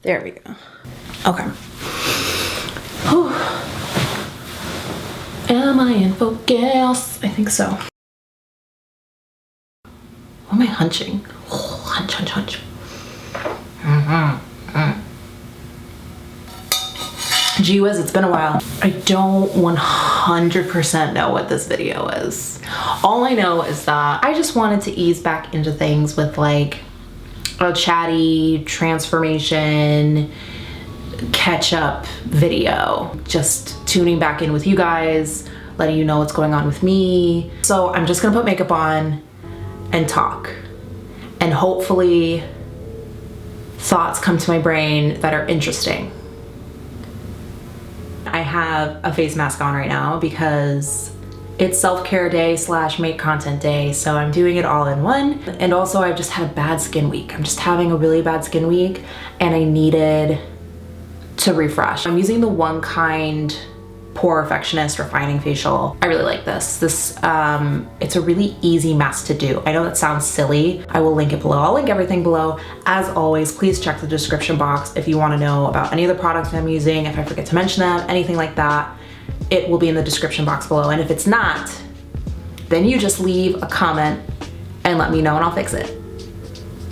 There we go. Okay. Whew. Am I in focus? I think so. What am I hunching? Oh, hunch, hunch, hunch. Gee whiz, it's been a while. I don't 100% know what this video is. All I know is that I just wanted to ease back into things with like a chatty transformation catch up video. Just tuning back in with you guys, letting you know what's going on with me. So I'm just gonna put makeup on and talk. And hopefully thoughts come to my brain that are interesting. I have a face mask on right now because it's self-care day / make content day, so I'm doing it all in one. And also I've just had a bad skin week. I'm just having a really bad skin week and I needed to refresh. I'm using the One Kind Pore Perfectionist Refining Facial. I really like this. It's a really easy mask to do. I know that sounds silly. I will link it below. I'll link everything below. As always, please check the description box if you want to know about any of the products I'm using, if I forget to mention them, anything like that. It will be in the description box below. And if it's not, then you just leave a comment and let me know and I'll fix it.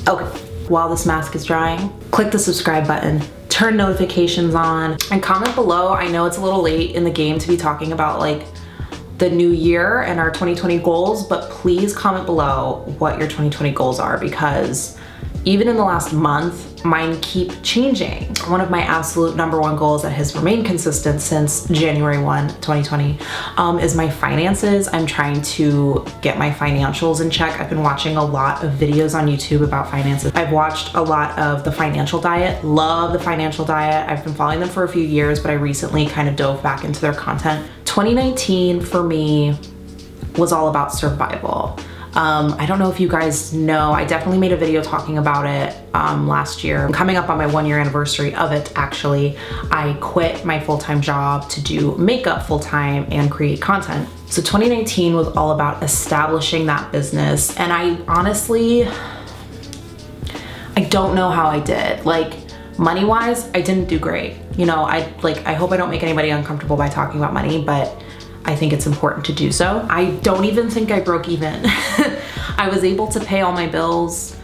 Okay, while this mask is drying, click the subscribe button, turn notifications on, and comment below. I know it's a little late in the game to be talking about like the new year and our 2020 goals, but please comment below what your 2020 goals are, because even in the last month, mine keep changing. One of my absolute #1 goals that has remained consistent since January 1, 2020 is my finances. I'm trying to get my financials in check. I've been watching a lot of videos on YouTube about finances. I've watched a lot of The Financial Diet. Love The Financial Diet. I've been following them for a few years, but I recently kind of dove back into their content. 2019 for me was all about survival. I don't know if you guys know, I definitely made a video talking about it last year. Coming up on my 1-year anniversary of it, actually. I quit my full-time job to do makeup full-time and create content. So 2019 was all about establishing that business. And I honestly, I don't know how I did. Like, money-wise, I didn't do great. You know, I hope I don't make anybody uncomfortable by talking about money, but I think it's important to do so. I don't even think I broke even. I was able to pay all my bills,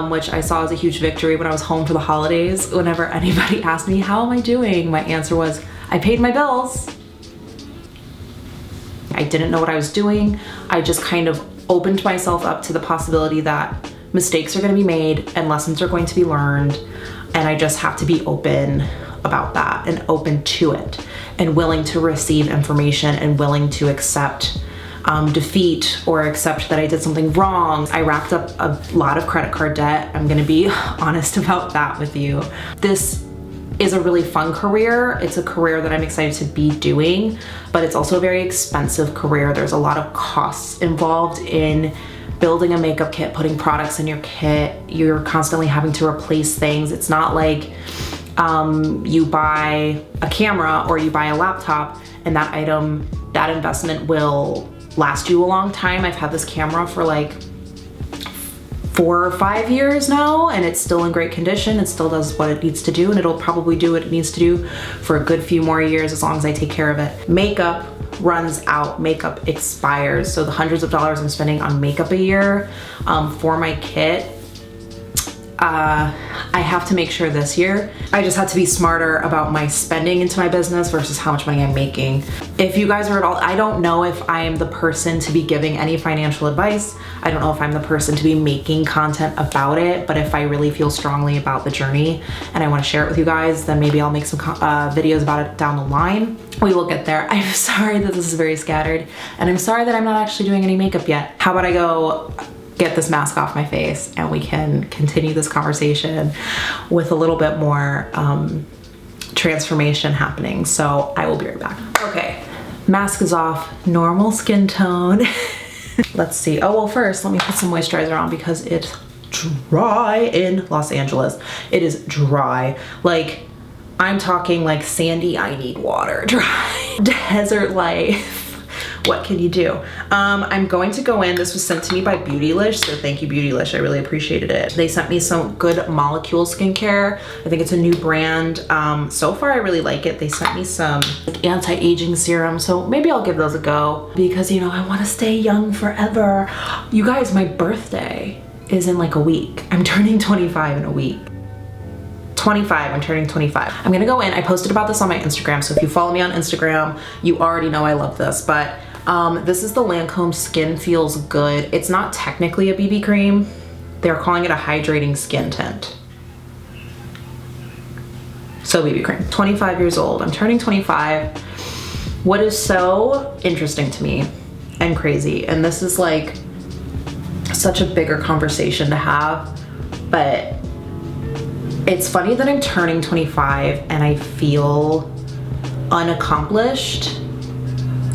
which I saw as a huge victory when I was home for the holidays. Whenever anybody asked me, how am I doing? My answer was, I paid my bills. I didn't know what I was doing. I just kind of opened myself up to the possibility that mistakes are gonna be made and lessons are going to be learned. And I just have to be open about that and open to it and willing to receive information and willing to accept defeat or accept that I did something wrong. I racked up a lot of credit card debt. I'm gonna be honest about that with you. This is a really fun career. It's a career that I'm excited to be doing, but it's also a very expensive career. There's a lot of costs involved in building a makeup kit, putting products in your kit. You're constantly having to replace things. It's not like you buy a camera or you buy a laptop and that item, that investment will last you a long time. I've had this camera for like 4 or 5 years now and it's still in great condition. It still does what it needs to do and it'll probably do what it needs to do for a good few more years as long as I take care of it. Makeup runs out, makeup expires. So the hundreds of dollars I'm spending on makeup a year for my kit, I have to make sure this year, I just had to be smarter about my spending into my business versus how much money I'm making. If you guys are at all, I don't know if I am the person to be giving any financial advice. I don't know if I'm the person to be making content about it, but if I really feel strongly about the journey and I want to share it with you guys, then maybe I'll make some videos about it down the line. We will get there. I'm sorry that this is very scattered and I'm sorry that I'm not actually doing any makeup yet. How about I go get this mask off my face and we can continue this conversation with a little bit more transformation happening. So I will be right back. Okay, mask is off, normal skin tone. Let's see. Oh, well, first let me put some moisturizer on because it's dry in Los Angeles. It is dry. Like, I'm talking like Sandy, I need water dry. Desert life What can you do? I'm going to go in. This was sent to me by Beautylish, so thank you, Beautylish. I really appreciated it. They sent me some Good Molecule skincare. I think it's a new brand. So far, I really like it. They sent me some like, anti-aging serum, so maybe I'll give those a go because, you know, I want to stay young forever. You guys, my birthday is in like a week. I'm turning 25 in a week. 25, I'm turning 25. I'm gonna go in, I posted about this on my Instagram, so if you follow me on Instagram, you already know I love this, but this is the Lancome Skin Feels Good. It's not technically a BB cream. They're calling it a hydrating skin tint. So BB cream. 25 years old, I'm turning 25. What is so interesting to me and crazy, and this is like such a bigger conversation to have, but it's funny that I'm turning 25 and I feel unaccomplished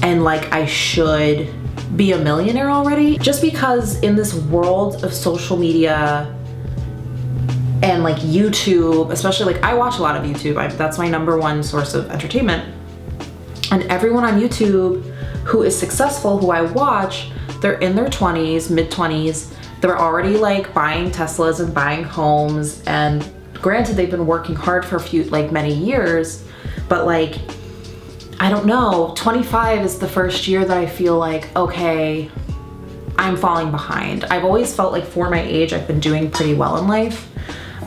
and like I should be a millionaire already, just because in this world of social media and like YouTube, especially like I watch a lot of YouTube. That's my #1 source of entertainment. And everyone on YouTube who is successful, who I watch, they're in their 20s, mid-20s. They're already like buying Teslas and buying homes, and granted, they've been working hard for many years, but like, I don't know, 25 is the first year that I feel like, okay, I'm falling behind. I've always felt like for my age, I've been doing pretty well in life.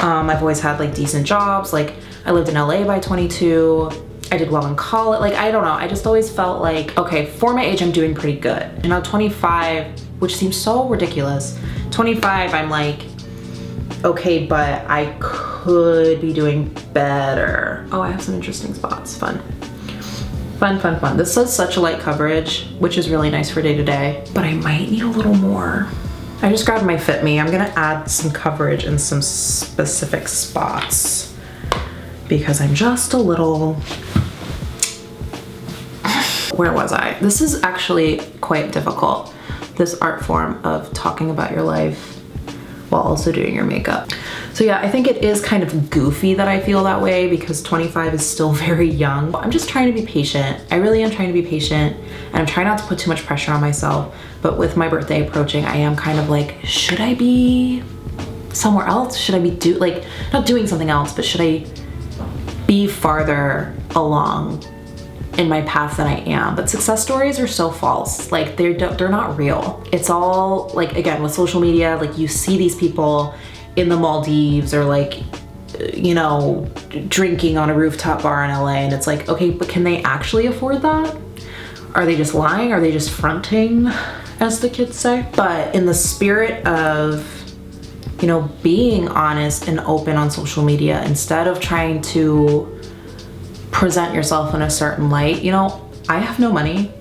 I've always had like decent jobs. Like I lived in LA by 22. I did well in college. Like, I don't know. I just always felt like, okay, for my age, I'm doing pretty good. And now 25, which seems so ridiculous. 25, I'm like, okay, but I could be doing better. Oh, I have some interesting spots. Fun. This says such a light coverage, which is really nice for day to day, but I might need a little more. I just grabbed my Fit Me. I'm gonna add some coverage in some specific spots because I'm just a little, where was I? This is actually quite difficult, this art form of talking about your life while also doing your makeup. So yeah, I think it is kind of goofy that I feel that way because 25 is still very young. I'm just trying to be patient. I really am trying to be patient, and I'm trying not to put too much pressure on myself. But with my birthday approaching, I am kind of like, should I be somewhere else? Should I be not doing something else, but should I be farther along in my path than I am? But success stories are so false. Like they're not real. It's all like, again, with social media, like you see these people in the Maldives or like, you know, drinking on a rooftop bar in LA, and it's like, okay, but can they actually afford that? Are they just lying? Are they just fronting, as the kids say? But in the spirit of, you know, being honest and open on social media, instead of trying to present yourself in a certain light, you know, I have no money.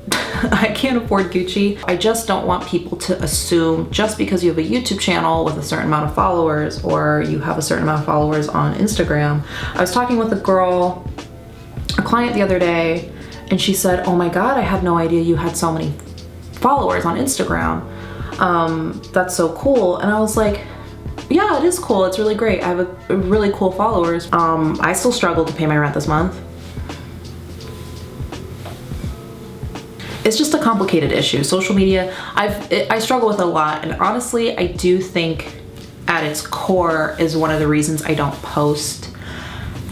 I can't afford Gucci. I just don't want people to assume just because you have a YouTube channel with a certain amount of followers or you have a certain amount of followers on Instagram. I was talking with a client the other day, and she said, oh my God, I had no idea you had so many followers on Instagram. That's so cool. And I was like, yeah, it is cool. It's really great. I have a really cool followers. I still struggle to pay my rent this month. It's just a complicated issue. Social media, I struggle with a lot, and honestly, I do think at its core is one of the reasons I don't post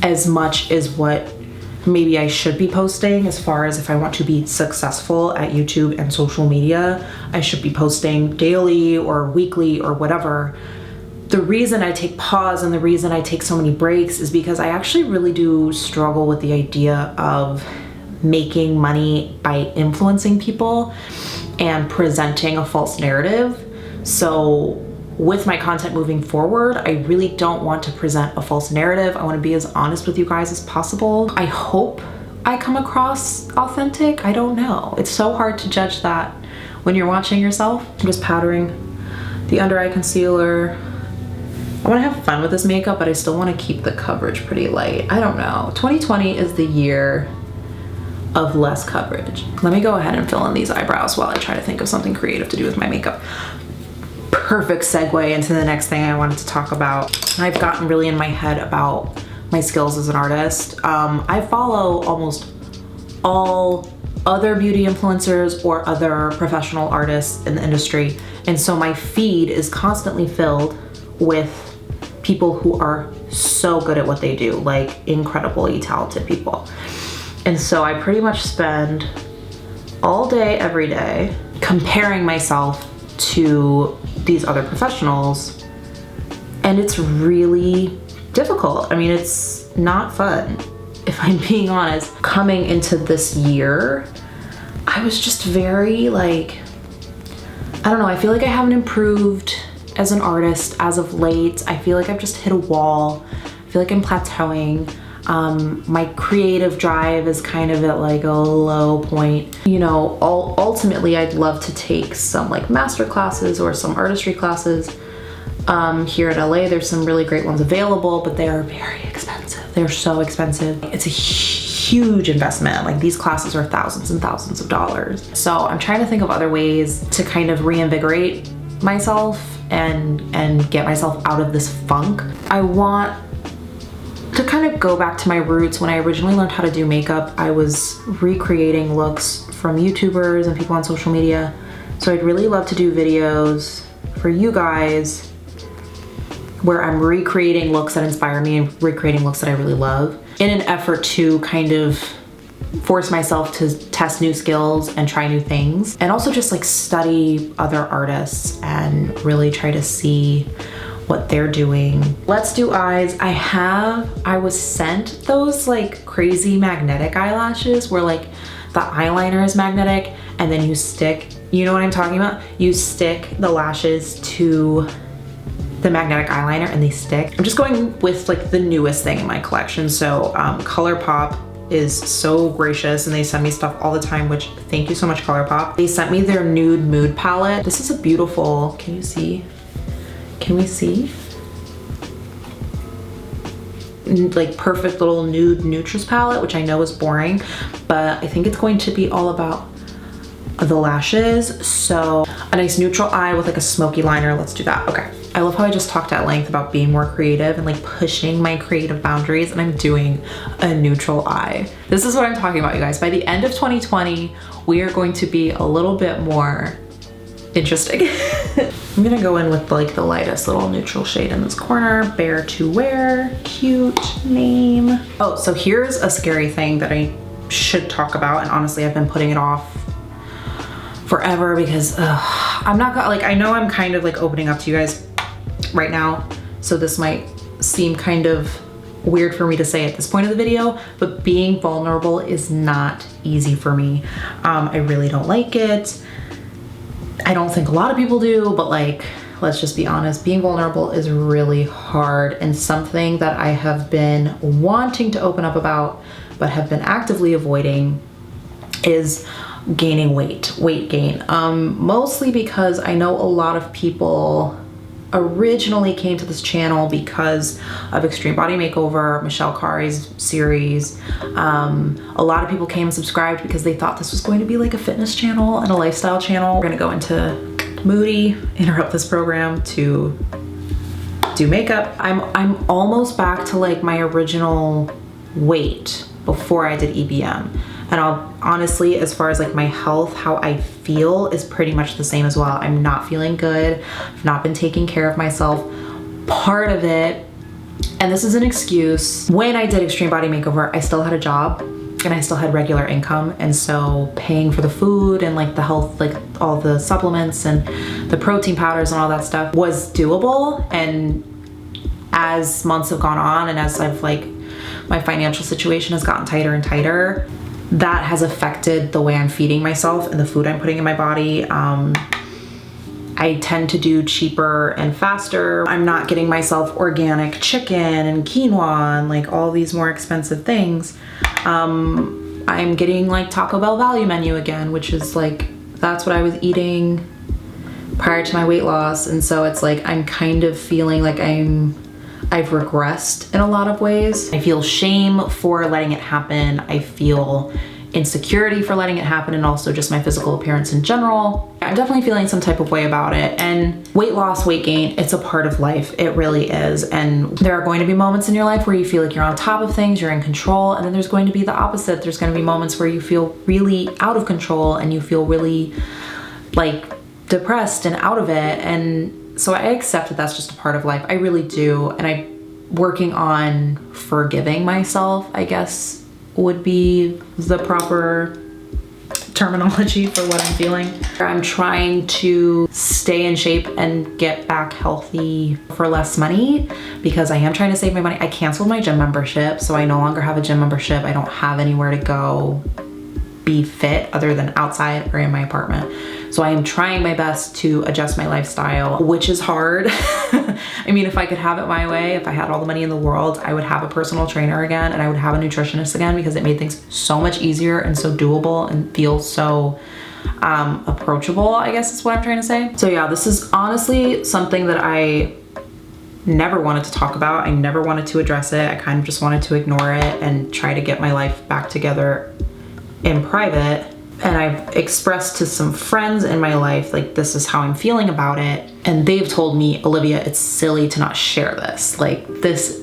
as much as what maybe I should be posting. As far as if I want to be successful at YouTube and social media, I should be posting daily or weekly or whatever. The reason I take pause and the reason I take so many breaks is because I actually really do struggle with the idea of making money by influencing people and presenting a false narrative. So with my content moving forward, I really don't want to present a false narrative. I want to be as honest with you guys as possible. I hope I come across authentic. I don't know. It's so hard to judge that when you're watching yourself. I'm just powdering the under eye concealer. I want to have fun with this makeup, but I still want to keep the coverage pretty light. I don't know. 2020 is the year of less coverage. Let me go ahead and fill in these eyebrows while I try to think of something creative to do with my makeup. Perfect segue into the next thing I wanted to talk about. I've gotten really in my head about my skills as an artist. I follow almost all other beauty influencers or other professional artists in the industry. And so my feed is constantly filled with people who are so good at what they do, like incredibly talented people. And so I pretty much spend all day, every day, comparing myself to these other professionals. And it's really difficult. I mean, it's not fun, if I'm being honest. Coming into this year, I was just very like, I don't know, I feel like I haven't improved as an artist as of late. I feel like I've just hit a wall. I feel like I'm plateauing. My creative drive is kind of at like a low point. You know, ultimately I'd love to take some like master classes or some artistry classes. Here in LA, there's some really great ones available, but they are very expensive. They're so expensive. It's a huge investment. Like these classes are thousands and thousands of dollars. So I'm trying to think of other ways to kind of reinvigorate myself and get myself out of this funk. I want to kind of go back to my roots. When I originally learned how to do makeup, I was recreating looks from YouTubers and people on social media. So I'd really love to do videos for you guys where I'm recreating looks that inspire me and recreating looks that I really love in an effort to kind of force myself to test new skills and try new things, and also just like study other artists and really try to see what they're doing. Let's do eyes. I was sent those like crazy magnetic eyelashes where like the eyeliner is magnetic and then you stick, you know what I'm talking about? You stick the lashes to the magnetic eyeliner and they stick. I'm just going with like the newest thing in my collection. So ColourPop is so gracious and they send me stuff all the time, which thank you so much, ColourPop. They sent me their nude mood palette. This is a beautiful, can you see? Can we see? Like perfect little nude neutrals palette, which I know is boring, but I think it's going to be all about the lashes. So a nice neutral eye with like a smoky liner. Let's do that. Okay. I love how I just talked at length about being more creative and like pushing my creative boundaries, and I'm doing a neutral eye. This is what I'm talking about, you guys. By the end of 2020, we are going to be a little bit more interesting. I'm gonna go in with like the lightest little neutral shade in this corner. Bear to Wear, cute name. Oh, so here's a scary thing that I should talk about, and honestly I've been putting it off forever because I'm not gonna, like, I know I'm kind of like opening up to you guys right now, so this might seem kind of weird for me to say at this point of the video, but being vulnerable is not easy for me. I really don't like it. I don't think a lot of people do, but like, let's just be honest, being vulnerable is really hard, and something that I have been wanting to open up about but have been actively avoiding is gaining weight gain. Mostly because I know a lot of people originally came to this channel because of Extreme Body Makeover, Michelle Khari's series. A lot of people came and subscribed because they thought this was going to be like a fitness channel and a lifestyle channel. We're gonna go into Moody, interrupt this program to do makeup. I'm almost back to like my original weight before I did EBM. And honestly, as far as like my health, how I feel is pretty much the same as well. I'm not feeling good. I've not been taking care of myself. Part of it, and this is an excuse, when I did Extreme Body Makeover, I still had a job and I still had regular income. And so paying for the food and like the health, like all the supplements and the protein powders and all that stuff was doable. And as months have gone on and as I've like, my financial situation has gotten tighter and tighter, that has affected the way I'm feeding myself and the food I'm putting in my body. I tend to do cheaper and faster. I'm not getting myself organic chicken and quinoa and like all these more expensive things. I'm getting like Taco Bell value menu again, which is like, that's what I was eating prior to my weight loss. And so it's like, I'm kind of feeling like I've regressed in a lot of ways. I feel shame for letting it happen. I feel insecurity for letting it happen, and also just my physical appearance in general. I'm definitely feeling some type of way about it. And weight loss, weight gain, it's a part of life. It really is. And there are going to be moments in your life where you feel like you're on top of things, you're in control, and then there's going to be the opposite. There's going to be moments where you feel really out of control and you feel really like depressed and out of it. And so I accept that that's just a part of life. I really do. And I'm working on forgiving myself, I guess would be the proper terminology for what I'm feeling. I'm trying to stay in shape and get back healthy for less money because I am trying to save my money. I canceled my gym membership, so I no longer have a gym membership. I don't have anywhere to go be fit other than outside or in my apartment. So I am trying my best to adjust my lifestyle, which is hard. I mean, if I could have it my way, if I had all the money in the world, I would have a personal trainer again and I would have a nutritionist again because it made things so much easier and so doable and feel so approachable, I guess is what I'm trying to say. So yeah, this is honestly something that I never wanted to talk about. I never wanted to address it. I kind of just wanted to ignore it and try to get my life back together in private. And I've expressed to some friends in my life, like, this is how I'm feeling about it. And they've told me, Olivia, it's silly to not share this. Like, this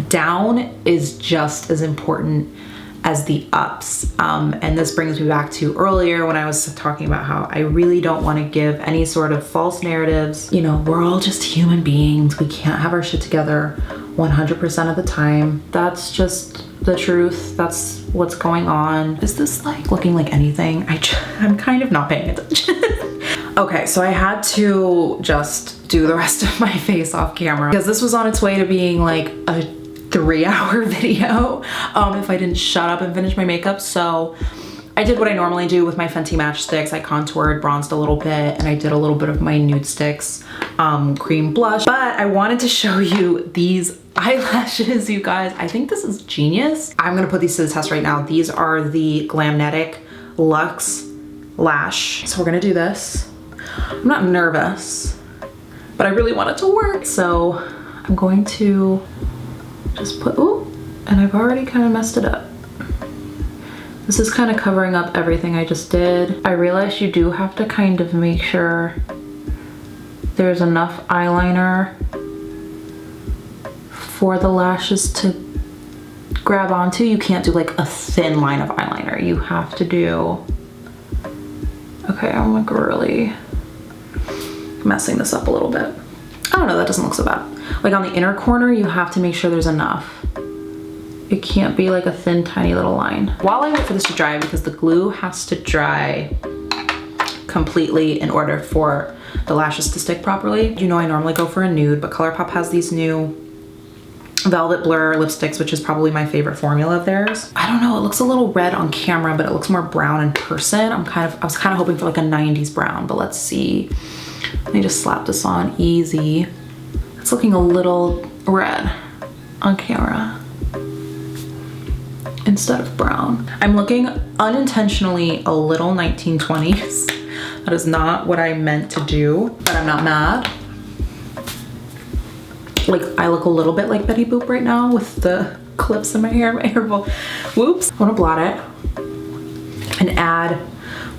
down is just as important as the ups. And this brings me back to earlier when I was talking about how I really don't want to give any sort of false narratives. You know, we're all just human beings. We can't have our shit together 100% of the time. That's just the truth. That's what's going on. Is this like looking like anything? I'm kind of not paying attention. Okay, so I had to just do the rest of my face off camera because this was on its way to being like a 3-hour video if I didn't shut up and finish my makeup. So I did what I normally do with my Fenty Matchsticks. I contoured, bronzed a little bit, and I did a little bit of my Nude Sticks cream blush. But I wanted to show you these eyelashes, you guys. I think this is genius. I'm gonna put these to the test right now. These are the Glamnetic Luxe Lash. So we're gonna do this. I'm not nervous, but I really want it to work. So I'm going to just put, ooh, and I've already kind of messed it up. This is kind of covering up everything I just did. I realized you do have to kind of make sure there's enough eyeliner for the lashes to grab onto. You can't do like a thin line of eyeliner. You have to do, okay, I'm like really messing this up a little bit. I don't know, that doesn't look so bad. Like on the inner corner, you have to make sure there's enough. It can't be like a thin, tiny little line. While I wait for this to dry, because the glue has to dry completely in order for the lashes to stick properly. You know, I normally go for a nude, but ColourPop has these new Velvet Blur lipsticks, which is probably my favorite formula of theirs. I don't know, it looks a little red on camera, but it looks more brown in person. I was kind of hoping for like a 90s brown, but let's see. Let me just slap this on easy. It's looking a little red on camera instead of brown. I'm looking unintentionally a little 1920s. That is not what I meant to do, but I'm not mad. Like, I look a little bit like Betty Boop right now with the clips in my hair. My hair will, whoops. I wanna blot it and add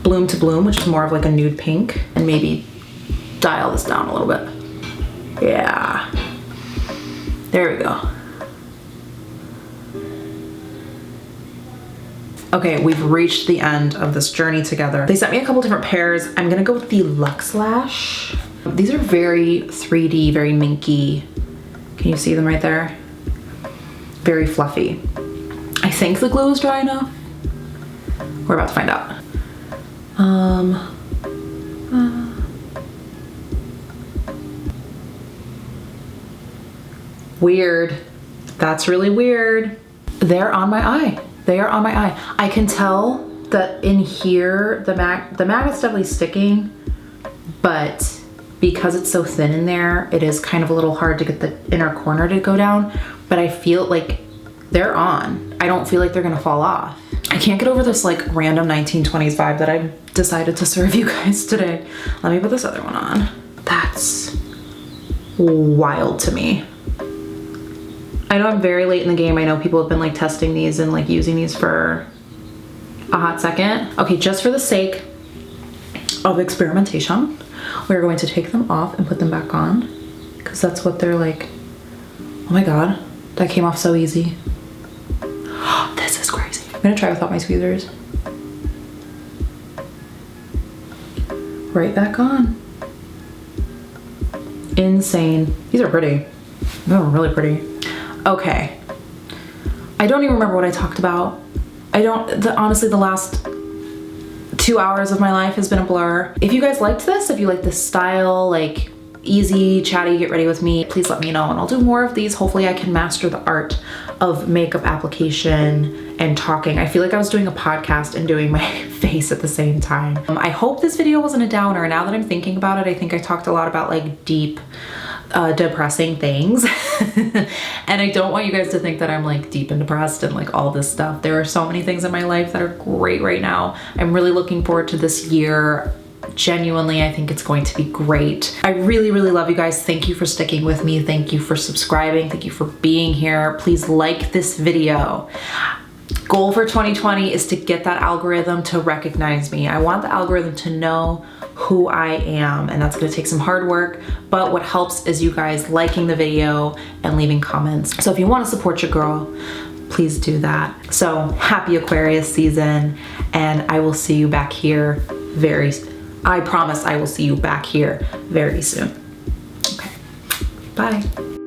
Bloom to Bloom, which is more of like a nude pink, and maybe dial this down a little bit. Yeah, there we go. Okay, we've reached the end of this journey together. They sent me a couple different pairs. I'm gonna go with the Luxe Lash. These are very 3D, very minky. Can you see them right there? Very fluffy. I think the glue is dry enough. We're about to find out. Weird. That's really weird. They're on my eye. They are on my eye. I can tell that in here, the magnet's definitely sticking, but because it's so thin in there, it is kind of a little hard to get the inner corner to go down, but I feel like they're on. I don't feel like they're gonna fall off. I can't get over this like random 1920s vibe that I've decided to serve you guys today. Let me put this other one on. That's wild to me. I know I'm very late in the game. I know people have been like testing these and like using these for a hot second. Okay, just for the sake of experimentation, we're going to take them off and put them back on, because that's what they're like. Oh my God, that came off so easy. This is crazy. I'm gonna try without my tweezers. Right back on. Insane. These are pretty. They're really pretty. Okay. I don't even remember what I talked about. Honestly, the last 2 hours of my life has been a blur. If you guys liked this, if you like this style, like easy, chatty, get ready with me, please let me know and I'll do more of these. Hopefully I can master the art of makeup application and talking. I feel like I was doing a podcast and doing my face at the same time. I hope this video wasn't a downer. Now that I'm thinking about it, I think I talked a lot about like deep, depressing things. And I don't want you guys to think that I'm like deep and depressed and like all this stuff. There are so many things in my life that are great right now. I'm really looking forward to this year. Genuinely, I think it's going to be great. I really, really love you guys. Thank you for sticking with me. Thank you for subscribing. Thank you for being here. Please like this video. Goal for 2020 is to get that algorithm to recognize me. I want the algorithm to know who I am, and that's gonna take some hard work, but what helps is you guys liking the video and leaving comments. So if you wanna support your girl, please do that. So happy Aquarius season, and I will see you back here I promise I will see you back here very soon. Okay, bye.